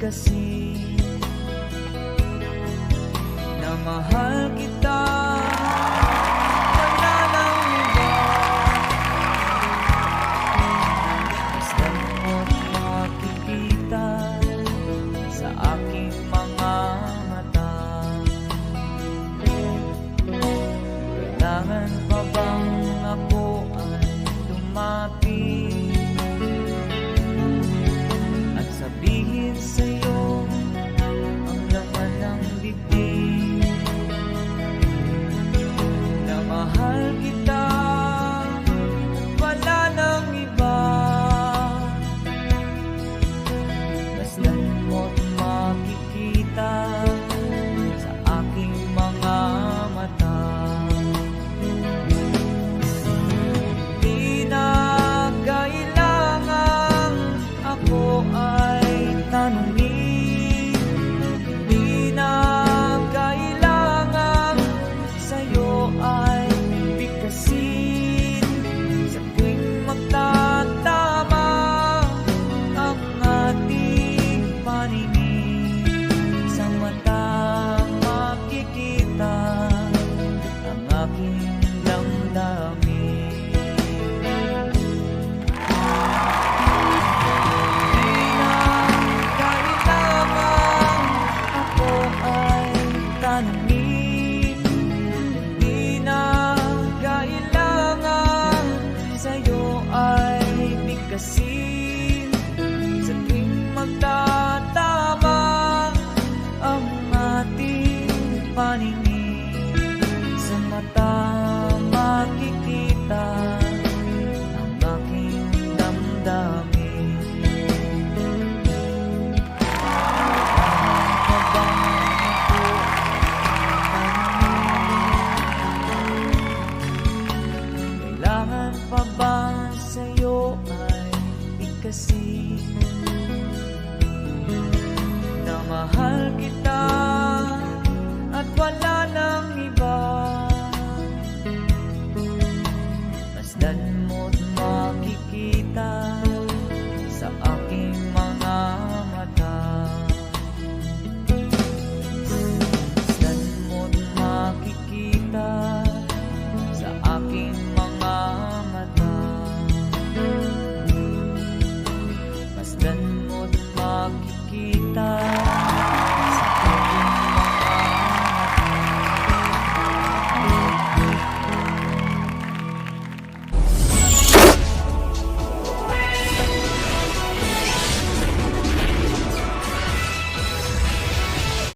kasi na mahal kita. Wala nang iba, basta mo't makikita sa aking mga mata. Kailangan pa bang ako ay lumapit at sabihin sa'yo ang laman ng bibig na mahal kita, wala nang iba, basta mo't makikita sa aking mga mata. Di na kailangang ako ay tanongin